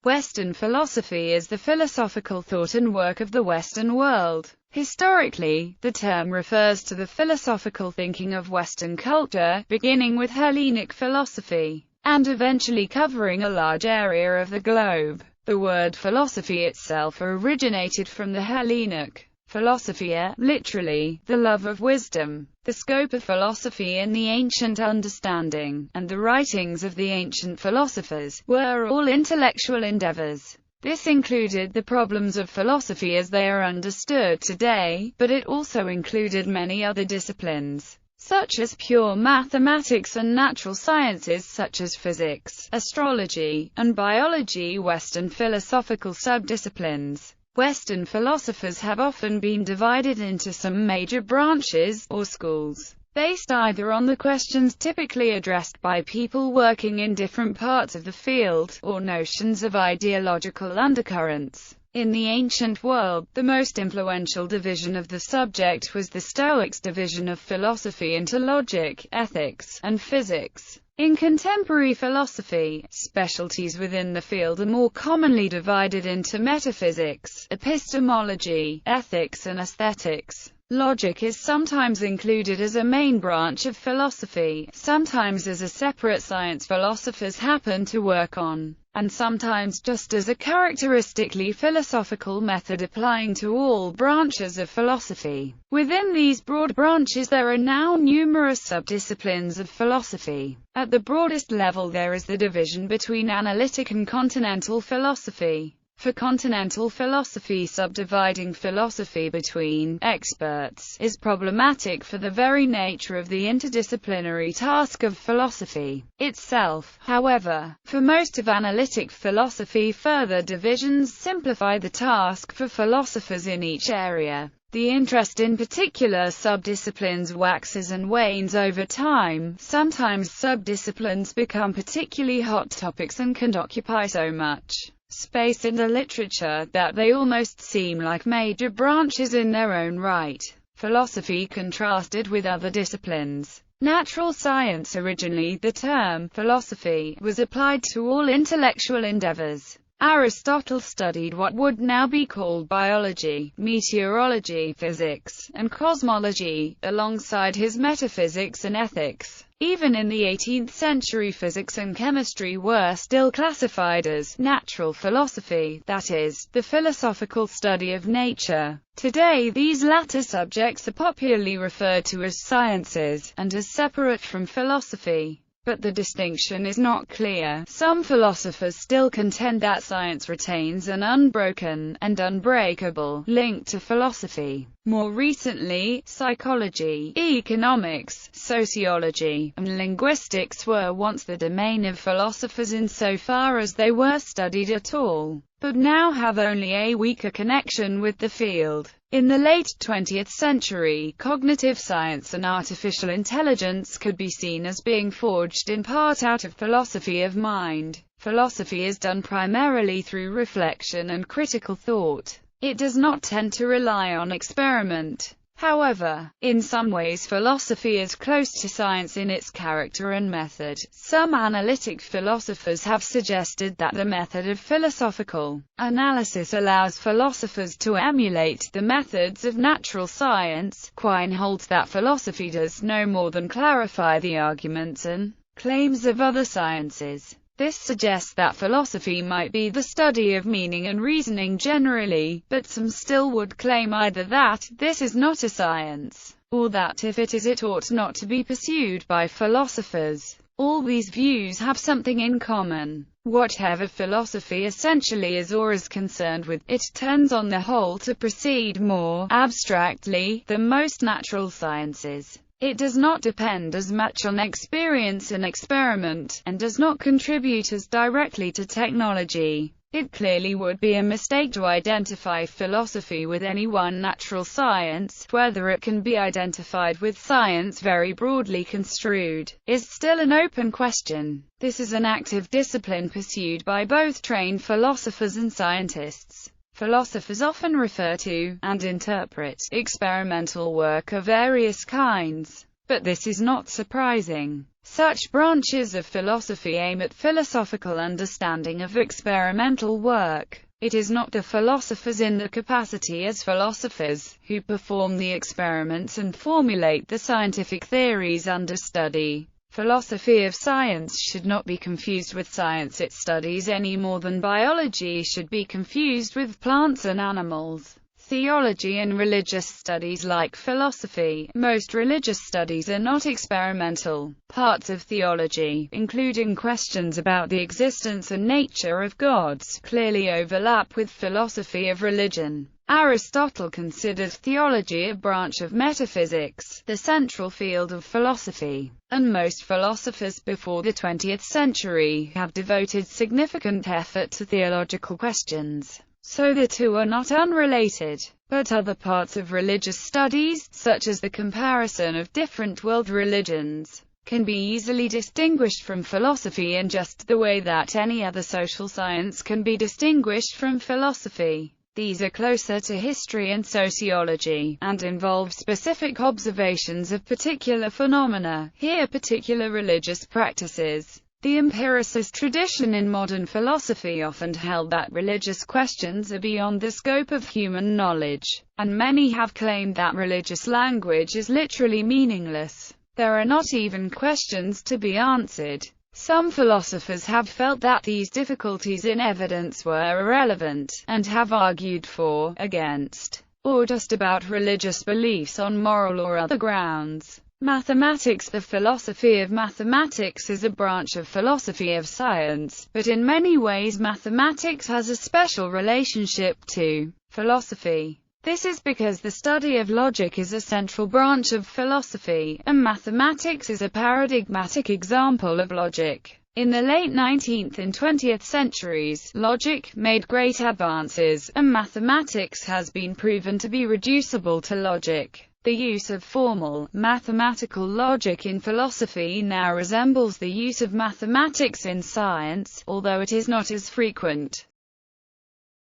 Western philosophy is the philosophical thought and work of the Western world. Historically, the term refers to the philosophical thinking of Western culture, beginning with Hellenic philosophy, and eventually covering a large area of the globe. The word philosophy itself originated from the Hellenic philosophia, literally, the love of wisdom. The scope of philosophy in the ancient understanding, and the writings of the ancient philosophers, were all intellectual endeavors. This included the problems of philosophy as they are understood today, but it also included many other disciplines, such as pure mathematics and natural sciences such as physics, astrology, and biology. Western philosophical subdisciplines. Western philosophers have often been divided into some major branches, or schools, based either on the questions typically addressed by people working in different parts of the field, or notions of ideological undercurrents. In the ancient world, the most influential division of the subject was the Stoics' division of philosophy into logic, ethics, and physics. In contemporary philosophy, specialties within the field are more commonly divided into metaphysics, epistemology, ethics, and aesthetics. Logic is sometimes included as a main branch of philosophy, sometimes as a separate science philosophers happen to work on, and sometimes just as a characteristically philosophical method applying to all branches of philosophy. Within these broad branches there are now numerous subdisciplines of philosophy. At the broadest level there is the division between Analytic and Continental philosophy. For Continental philosophy, subdividing philosophy between experts is problematic for the very nature of the interdisciplinary task of philosophy itself. However, for most of Analytic philosophy, further divisions simplify the task for philosophers in each area. The interest in particular subdisciplines waxes and wanes over time. Sometimes subdisciplines become particularly hot topics and can occupy so much space in the literature that they almost seem like major branches in their own right. Philosophy contrasted with other disciplines. Natural science. Originally, the term philosophy was applied to all intellectual endeavors. Aristotle studied what would now be called biology, meteorology, physics, and cosmology, alongside his metaphysics and ethics. Even in the 18th century, physics and chemistry were still classified as natural philosophy, that is, the philosophical study of nature. Today, these latter subjects are popularly referred to as sciences, and as separate from philosophy. But the distinction is not clear. Some philosophers still contend that science retains an unbroken, and unbreakable, link to philosophy. More recently, psychology, economics, sociology, and linguistics were once the domain of philosophers insofar as they were studied at all, but now have only a weaker connection with the field. In the late 20th century, cognitive science and artificial intelligence could be seen as being forged in part out of philosophy of mind. Philosophy is done primarily through reflection and critical thought. It does not tend to rely on experiment. However, in some ways philosophy is close to science in its character and method. Some analytic philosophers have suggested that the method of philosophical analysis allows philosophers to emulate the methods of natural science. Quine holds that philosophy does no more than clarify the arguments and claims of other sciences. This suggests that philosophy might be the study of meaning and reasoning generally, but some still would claim either that this is not a science, or that if it is, it ought not to be pursued by philosophers. All these views have something in common. Whatever philosophy essentially is or is concerned with, it tends on the whole to proceed more abstractly than most natural sciences. It does not depend as much on experience and experiment, and does not contribute as directly to technology. It clearly would be a mistake to identify philosophy with any one natural science. Whether it can be identified with science very broadly construed, is still an open question. This is an active discipline pursued by both trained philosophers and scientists. Philosophers often refer to, and interpret, experimental work of various kinds. But this is not surprising. Such branches of philosophy aim at philosophical understanding of experimental work. It is not the philosophers in their capacity as philosophers, who perform the experiments and formulate the scientific theories under study. Philosophy of science should not be confused with science it studies any more than biology should be confused with plants and animals. Theology and religious studies like philosophy. Most religious studies are not experimental. Parts of theology, including questions about the existence and nature of gods, clearly overlap with philosophy of religion. Aristotle considered theology a branch of metaphysics, the central field of philosophy, and most philosophers before the 20th century have devoted significant effort to theological questions. So the two are not unrelated. But other parts of religious studies, such as the comparison of different world religions, can be easily distinguished from philosophy in just the way that any other social science can be distinguished from philosophy. These are closer to history and sociology, and involve specific observations of particular phenomena, here particular religious practices. The empiricist tradition in modern philosophy often held that religious questions are beyond the scope of human knowledge, and many have claimed that religious language is literally meaningless. There are not even questions to be answered. Some philosophers have felt that these difficulties in evidence were irrelevant, and have argued for, against, or just about religious beliefs on moral or other grounds. Mathematics. The philosophy of mathematics is a branch of philosophy of science, but in many ways mathematics has a special relationship to philosophy. This is because the study of logic is a central branch of philosophy, and mathematics is a paradigmatic example of logic. In the late 19th and 20th centuries, logic made great advances, and mathematics has been proven to be reducible to logic. The use of formal, mathematical logic in philosophy now resembles the use of mathematics in science, although it is not as frequent.